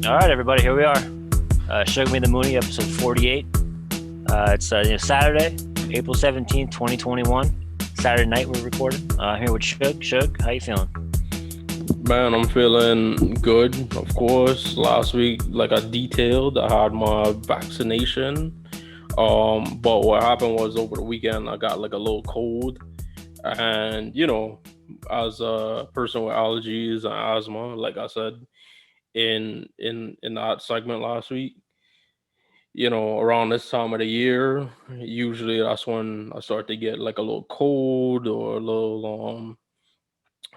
All right, everybody, here we are. Suge Me the Mooney, episode 48. It's Saturday, April 17th, 2021. Saturday night we're recording. I'm here with Suge. Suge, how you feeling? Man, I'm feeling good. Of course, last week, like I detailed, I had my vaccination. But what happened was over the weekend, I got like a little cold, and as a person with allergies and asthma, like I said in that segment last week, around this time of the year, usually that's when I start to get like a little cold or a little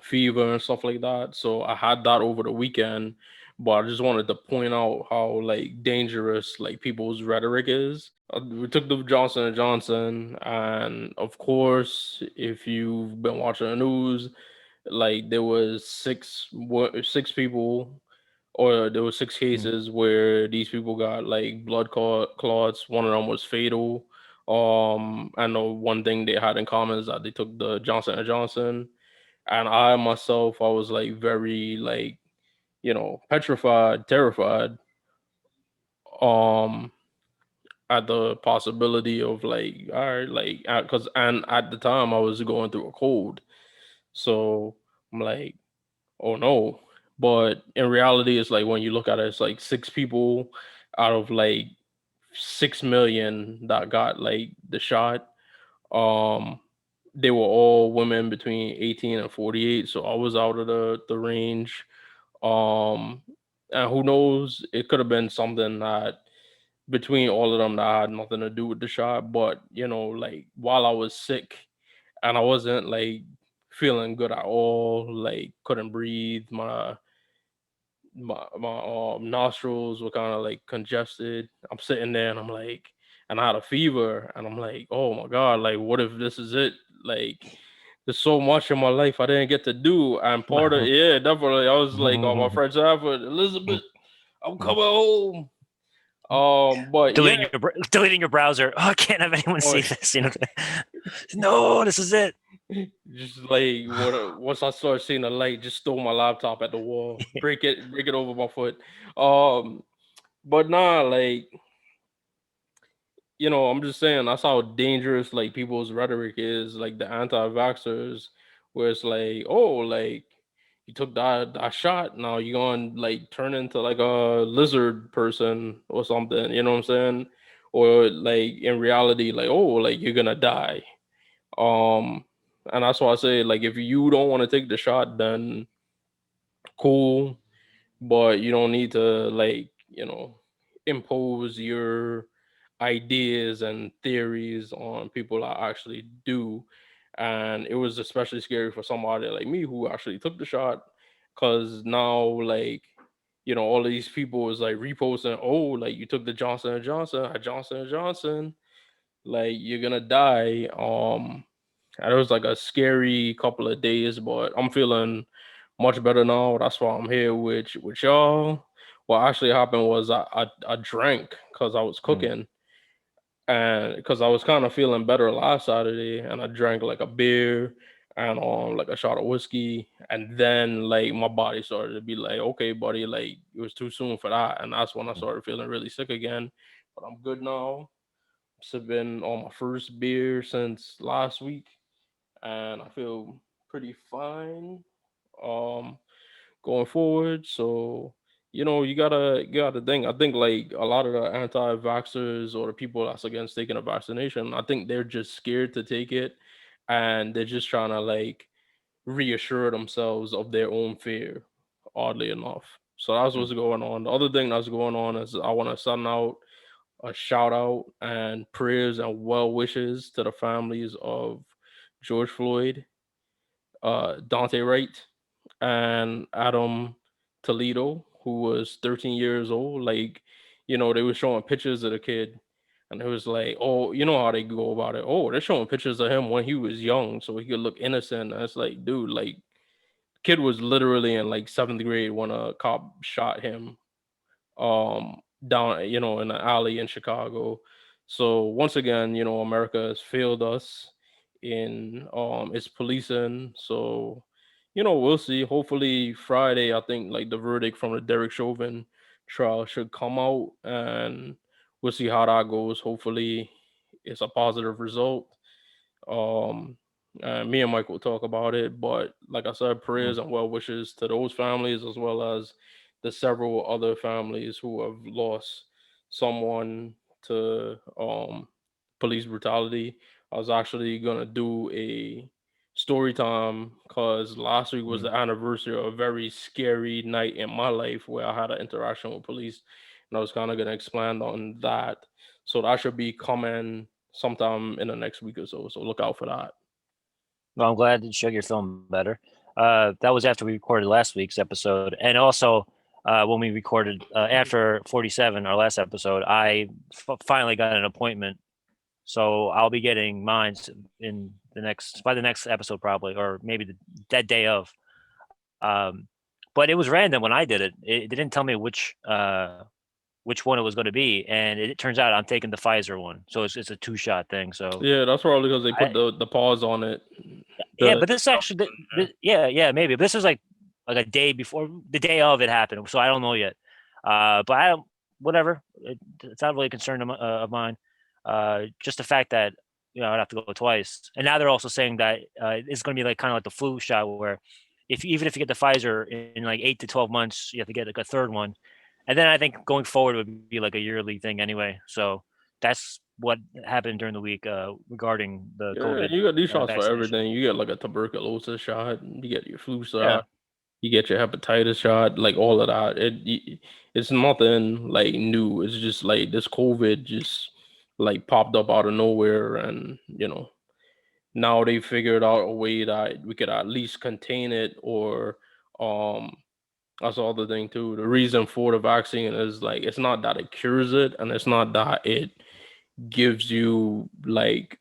fever and stuff like that. So I had that over the weekend, but I just wanted to point out how like dangerous like people's rhetoric is. We took the Johnson and Johnson, and of course, if you've been watching the news, like there was six people, or there were six Mm. cases where these people got like clots. One of them was fatal. I know one thing they had in common is that they took the Johnson and Johnson, and I myself, I was like very like petrified, terrified, um at the possibility of like, all right, like, because and at the time I was going through a cold, so I'm like, oh no. But in reality, it's like when you look at it, it's like six people out of like 6 million that got like the shot. um they were all women between 18 and 48, so I was out of the range. Um, and who knows? It could have been something that between all of them that had nothing to do with the shot. But like while I was sick and I wasn't like feeling good at all, like couldn't breathe, my nostrils were kind of like congested. I'm sitting there and I'm like, and I had a fever, and I'm like, oh my god, like what if this is it? Like there's so much in my life I didn't get to do, and part of, yeah, definitely, I was like, oh, my friend Stafford, Elizabeth, I'm coming home. But yeah, Deleting your browser. Oh, I can't have anyone oh, see this. No, this is it. just like once I started seeing the light, just throw my laptop at the wall, break it over my foot. Um, but nah, like I'm just saying that's how dangerous like people's rhetoric is, like the anti-vaxxers, where it's like, oh, like you took that shot, now you're going to like turn into like a lizard person or something, you know what I'm saying? Or like in reality, like, oh, like you're gonna die. Um, and that's why I say, like, if you don't want to take the shot, then cool, but you don't need to like impose your ideas and theories on people that actually do. And it was especially scary for somebody like me who actually took the shot, because now like all of these people was like reposting, oh, like you took the Johnson and Johnson at Johnson and Johnson, like you're gonna die. And it was like a scary couple of days, but I'm feeling much better now. That's why I'm here with y'all. What actually happened was I drank because I was Mm. cooking, and because I was kind of feeling better last Saturday, and I drank like a beer and like a shot of whiskey, and then like my body started to be like, okay, buddy, like it was too soon for that, and that's when I started feeling really sick again. But I'm good now. Sipping on my first beer since last week, and I feel pretty fine. Um, Going forward. So, you gotta think. I think like a lot of the anti-vaxxers or the people that's against taking a vaccination, I think they're just scared to take it, and they're just trying to like reassure themselves of their own fear. Oddly enough, so that's Mm. what's going on. The other thing that's going on is I want to send out a shout out and prayers and well wishes to the families of George Floyd, Dante Wright, and Adam Toledo, who was 13 years old. Like, they were showing pictures of the kid, and it was like, oh, you know how they go about it. Oh, they're showing pictures of him when he was young, so he could look innocent. And it's like, dude, like, kid was literally in like seventh grade when a cop shot him, down, in an alley in Chicago. So once again, America has failed us in its policing. So we'll see. Hopefully Friday, I think like the verdict from the Derek Chauvin trial should come out, and we'll see how that goes. Hopefully, it's a positive result. Um, Me and Mike will talk about it, but like I said, Mm. prayers and well wishes to those families as well as the several other families who have lost someone to police brutality. I was actually gonna do a story time because last week was Mm. the anniversary of a very scary night in my life where I had an interaction with police, and I was kind of gonna expand on that. So that should be coming sometime in the next week or so. So look out for that. Well, I'm glad that you're feeling better. That was after we recorded last week's episode, and also when we recorded after 47, our last episode, I finally got an appointment, so I'll be getting mine in by the next episode probably, or maybe that day of. Um, but it was random when I did it. It didn't tell me which one it was going to be, and it turns out I'm taking the Pfizer one, so it's a 2-shot thing. So Yeah, that's probably because they put I the pause on it. yeah, The but this actually yeah maybe, but this was like a day before the day of it happened, so I don't know yet. But I don't whatever. It's not really a concern of mine. Just the fact that I'd have to go twice, and now they're also saying that it's going to be like kind of like the flu shot, where even if you get the Pfizer in like 8 to 12 months, you have to get like a third one, and then I think going forward would be like a yearly thing anyway. So that's what happened during the week regarding the Yeah, COVID you got these shots for vaccination. everything. You get like a tuberculosis shot, you get your flu Yeah, shot, you get your hepatitis shot, like all of that. It's nothing like new. It's just like this COVID just like popped up out of nowhere, and now they figured out a way that we could at least contain it, or um that's the other thing too. The reason for the vaccine is like it's not that it cures it, and it's not that it gives you like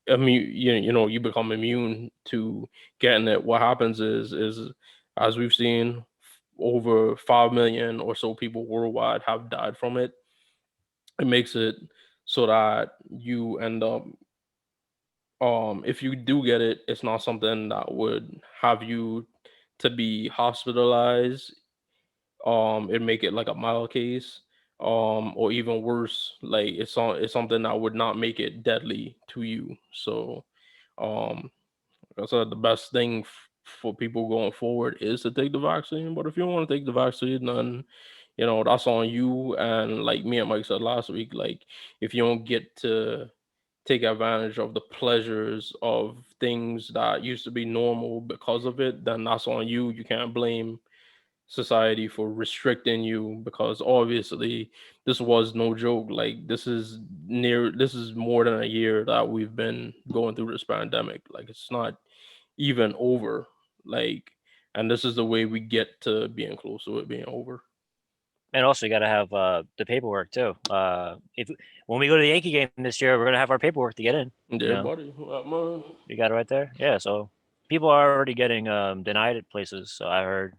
immune. You become immune to getting it. What happens is as we've seen, over 5 million or so people worldwide have died from it. It makes it so that you end up, if you do get it, it's not something that would have you to be hospitalized. It make it like a mild case, or even worse, like it's something that would not make it deadly to you. So um like I said, the best thing for people going forward is to take the vaccine. But if you don't want to take the vaccine, then that's on you. And like me and Mike said last week, like if you don't get to take advantage of the pleasures of things that used to be normal because of it, then that's on you. You can't blame society for restricting you, because obviously this was no joke. Like this is more than a year that we've been going through this pandemic. Like it's not even over. Like, and this is the way we get to being close to it being over. and also you got to have the paperwork too. If when we go to the Yankee game this year, we're gonna have our paperwork to get in. Yeah, buddy. Man. You got it right there. Yeah, so people are already getting denied at places. So I heard.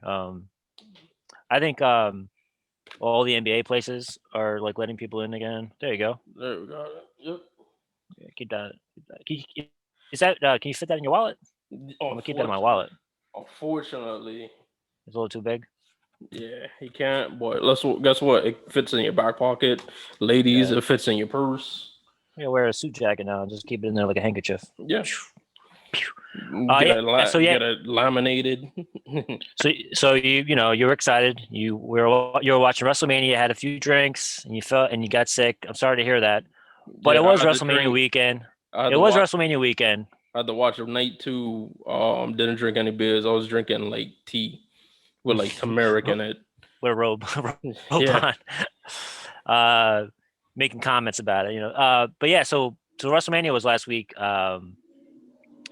I think all the NBA places are like letting people in again. There you go. There we got it. Yep. Yeah, keep that. Is that? Can you fit that in your wallet? I'm gonna keep that in my wallet. Unfortunately, It's a little too big. yeah, he can't. But guess what? It fits in your back pocket, ladies. Yeah, It fits in your purse. I'm gonna wear a suit jacket now and just keep it in there like a handkerchief. Yeah, Yeah. get it laminated. So you were excited. You were watching WrestleMania, had a few drinks, and you got sick. I'm sorry to hear that, but it Yeah, was WrestleMania weekend. I had It to was watch. WrestleMania weekend. I had to watch of night two. Didn't drink any beers. I was drinking like tea with like turmeric in it. With a robe, robe Yeah, on, making comments about it. But yeah. So WrestleMania was last week,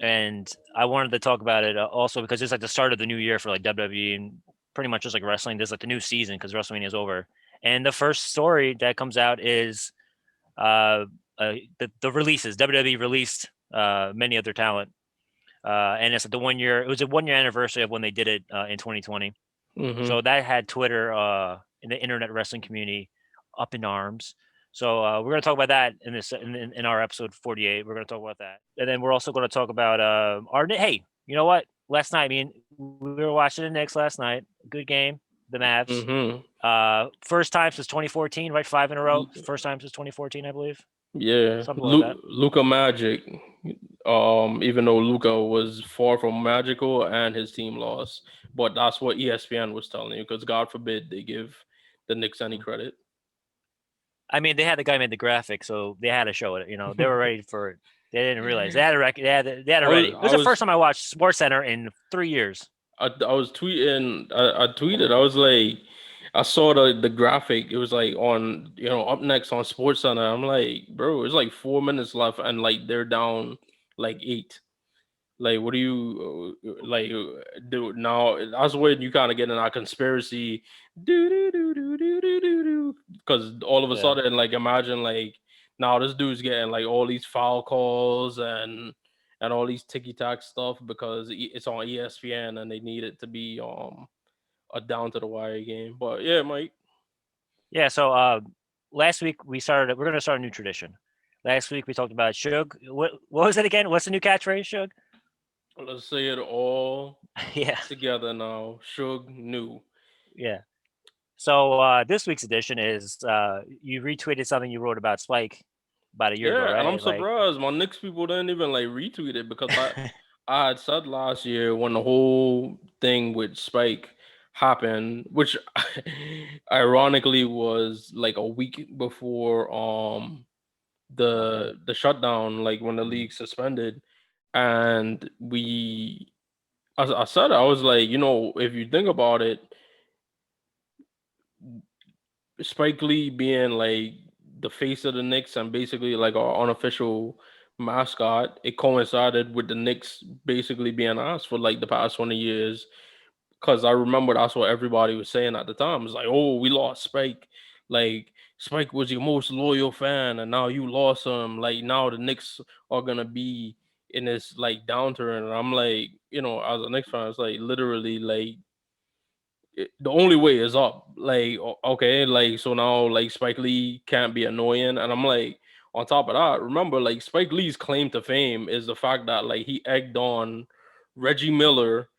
and I wanted to talk about it also because it's like the start of the new year for like WWE and pretty much just like wrestling. There's like the new season because WrestleMania is over, and the first story that comes out is the releases. WWE released many of their talent, and it's like the 1 year. It was a 1 year anniversary of when they did it in 2020. hmm So that had Twitter in the internet wrestling community up in arms. So we're going to talk about that in our episode 48. We're going to talk about that, and then we're also going to talk about our. Hey, you know what? Last night, we were watching the Knicks last night. Good game. the Mavs. Mm-hmm. First time since 2014, right? 5 in a row. First time since 2014, I believe. Yeah, Something like that. Luca Magic. Even though Luca was far from magical and his team lost, but that's what ESPN was telling you because God forbid they give the Knicks any credit. I mean, they had the guy made the graphic, so they had to show it. They were ready for it. They didn't realize they had a record. They had it ready. It was the first time I watched Sports Center in 3 years. I was tweeting. I tweeted. I was like, I saw the graphic. It was like on up next on Sports Center. I'm like, bro, it's like 4 minutes left, and like they're down like 8. Like, what do you do now? That's when you kind of get in that conspiracy, because all of a Yeah. sudden, like, imagine like now this dude's getting like all these foul calls and all these ticky tack stuff because it's on ESPN and they need it to be a down to the wire game. But yeah, Mike. Yeah. So last week we're going to start a new tradition. Last week we talked about Suge. What was it again? What's the new catchphrase, Suge? Let's say it all Yeah. together now. Suge new. Yeah. So this week's edition is you retweeted something you wrote about Spike about a year ago, Yeah, and I'm right? Like, surprised my Knicks people didn't even like retweet it because I had said last year when the whole thing with Spike happened, which ironically was like a week before the shutdown, like when the league suspended, and I said I was like, if you think about it, Spike Lee being like the face of the Knicks and basically like our unofficial mascot, it coincided with the Knicks basically being us for like the past 20 years. Cause I remember that's what everybody was saying at the time. It's like, oh, we lost Spike. Like Spike was your most loyal fan, and now you lost him. Like now the Knicks are gonna be in this like downturn. And I'm like, as a Knicks fan, it's like literally like the only way is up. Like, okay, like so now like Spike Lee can't be annoying, and I'm like, on top of that, remember like Spike Lee's claim to fame is the fact that like he egged on Reggie Miller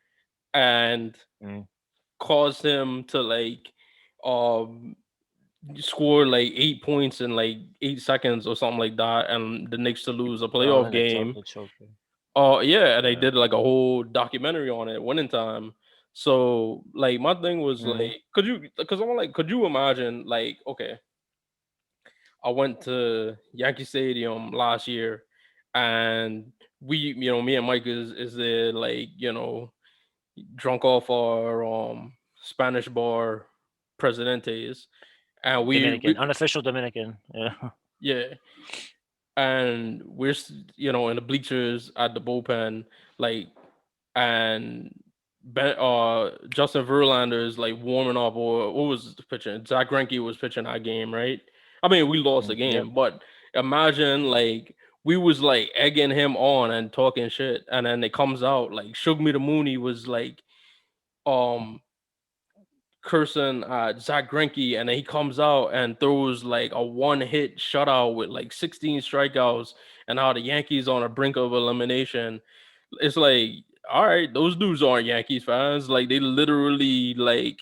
and caused him to like um score like 8 points in like 8 seconds or something like that, and the Knicks to lose a well, playoff then it game. totally choked me. Oh yeah, and they Yeah. did like a whole documentary on it, Winning Time. So like my thing was like, could you imagine like, okay, I went to Yankee Stadium last year, and me and Mike is there like drunk off our Spanish bar Presidentes, and Dominican, we unofficial Dominican. Yeah. yeah, and we're in the bleachers at the bullpen, like, and Justin Verlander is like warming up, or what was the pitching? Zach Greinke was pitching that game, right? I mean, we lost the Yep. game, but imagine like we was like egging him on and talking shit, and then it comes out like Suge the Mooney was like um cursing Zach Greinke, and then he comes out and throws like a one-hit shutout with like 16 strikeouts, and how the Yankees on the brink of elimination. It's like, all right, those dudes aren't Yankees fans. Like they literally like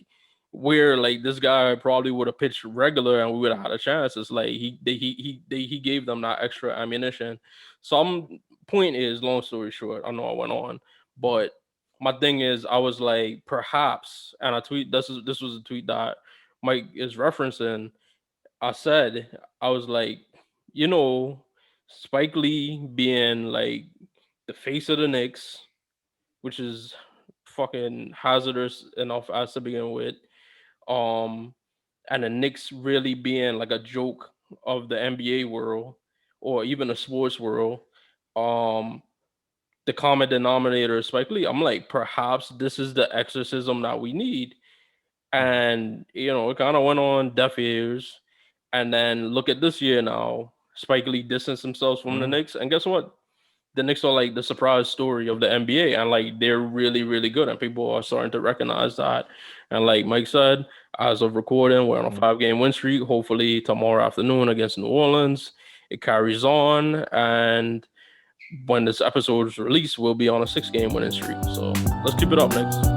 where like this guy probably would have pitched regular and we would have had a chance. It's like he gave them that extra ammunition. Some point is, long story short, I know I went on, but my thing is, I was like, perhaps, and I tweet this was a tweet that Mike is referencing. I said, I was like, Spike Lee being like the face of the Knicks, which is fucking hazardous enough as to begin with. Um, and the Knicks really being like a joke of the NBA world or even the sports world. Um, the common denominator is Spike Lee. I'm like, perhaps this is the exorcism that we need. And it kind of went on deaf ears. And then look at this year now. Spike Lee distanced himself from the Knicks, and guess what? The Knicks are like the surprise story of the NBA, and like they're really, really good, and people are starting to recognize that. And like Mike said, as of recording, we're on a 5-game win streak. Hopefully, tomorrow afternoon against New Orleans, it carries on, and when this episode is released, we'll be on a 6-game winning streak. So let's keep it up, Knicks.